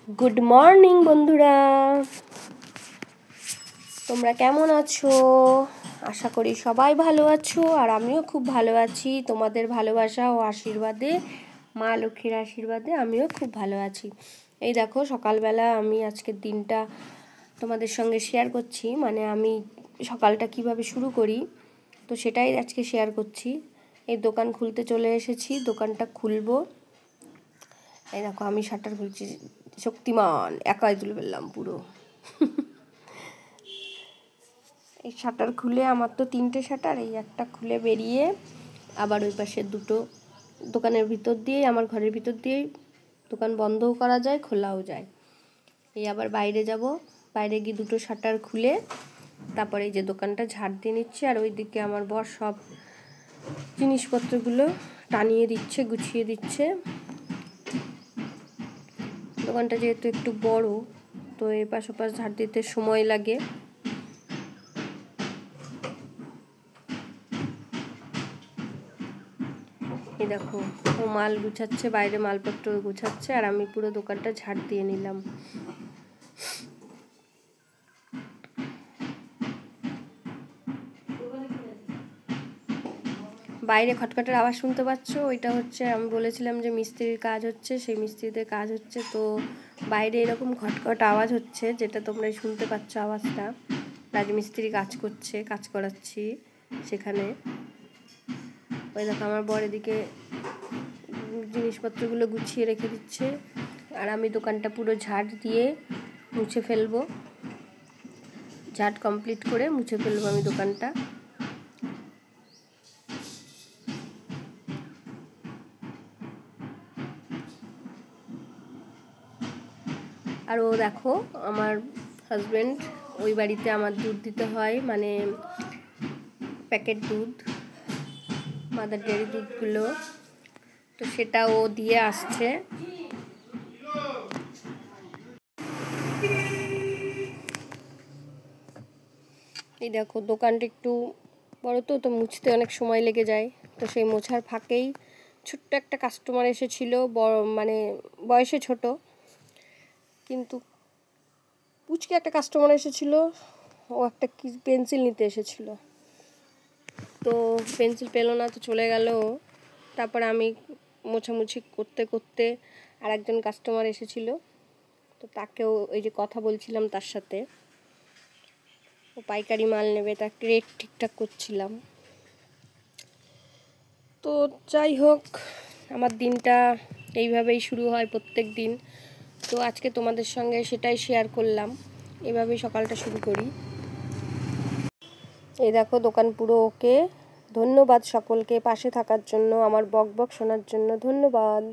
Good morning बंधुरा তোমরা কেমন আছো? আশা করি সবাই ভালো আছো আর আমিও খুব ভালো আছি। তোমাদের ভালোবাসা ও আশীর্বাদে, মা লক্ষ্মীর আশীর্বাদে আমিও খুব ভালো আছি। এই দেখো সকালবেলা আমি আজকের দিনটা তোমাদের সঙ্গে শেয়ার করছি, মানে আমি সকালটা কিভাবে শুরু করি তো সেটাই আজকে শেয়ার করছি। এই দোকান খুলতে চলে এসেছি, দোকানটা খুলবো। এই দেখো আমি শাটার খুলছি, শক্তিমান একাই তুলে ফেললাম পুরো। এই শাটার খুলে আমার তো 3টে শাটার, এই একটা খুলে বেরিয়ে আবার ওই পাশে 2টো দোকানের ভিতর দিয়ে, আমার ঘরের ভিতর দিয়েই দোকান বন্ধও করা যায় খোলাও যায়। এই আবার বাইরে যাব, বাইরে গিয়ে 2টো শাটার খুলে তারপরে এই যে দোকানটা ঝাড় দিয়ে নিচ্ছে। আর ওইদিকে আমার বর সব জিনিসপত্রগুলো টানিয়ে দিচ্ছে, গুছিয়ে দিচ্ছে। দোকানটা যেহেতু একটু বড় তো এর পাশ ওপাশ ঝাড় দিতে সময় লাগে। এই দেখো ও মাল গুছাচ্ছে, বাইরে মালপত্র গুছাচ্ছে আর আমি পুরো দোকানটা ঝাড় দিয়ে নিলাম। বাইরে খটখটের আওয়াজ শুনতে পাচ্ছ, ওইটা হচ্ছে আমি বলেছিলাম যে মিস্ত্রির কাজ হচ্ছে, সেই মিস্ত্রিদের কাজ হচ্ছে। তো বাইরে এরকম খটখট আওয়াজ হচ্ছে, যেটা তোমরা শুনতে পাচ্ছ আওয়াজটা। রাজমিস্ত্রি কাজ করছে, কাজ করাচ্ছি সেখানে। ওই দেখো আমার বর এদিকে জিনিসপত্রগুলো গুছিয়ে রেখে দিচ্ছে আর আমি দোকানটা পুরো ঝাড় দিয়ে মুছে ফেলবো। ঝাড় কমপ্লিট করে মুছে ফেলবো আমি দোকানটা। আর ও দেখো আমার হাজব্যান্ড, ওই বাড়িতে আমার দুধ দিতে হয়, মানে প্যাকেট দুধ, মাদার ডেয়ারি দুধগুলো, তো সেটা ও দিয়ে আসছে। এই দেখো দোকানটা একটু বড় তো মুছতে অনেক সময় লেগে যায়। তো সেই মোছার ফাঁকেই ছোট্ট একটা কাস্টমার এসেছিল, বড় মানে বয়সে ছোট, কিন্তু পুচকে একটা কাস্টমার এসেছিল। ও একটা কি পেন্সিল নিতে এসেছিল, তো পেন্সিল পেলো না, তো চলে গেল। তারপরে আমি মোছামুছি করতে করতে আর একজন কাস্টমার এসেছিল, তো তাকেও ওই যে কথা বলছিলাম তার সাথে, ও পাইকারি মাল নেবে, তাকে রেট ঠিকঠাক করছিলাম। তো যাই হোক, আমার দিনটা এইভাবেই শুরু হয় প্রত্যেক দিন। তো আজকে তোমাদের সঙ্গে সেটাই শেয়ার করলাম, এভাবেই সকালটা শুরু করি। এই দেখো দোকান পুরো ওকে। ধন্যবাদ সকলকে পাশে থাকার জন্য, আমার বক বক শোনার জন্য ধন্যবাদ।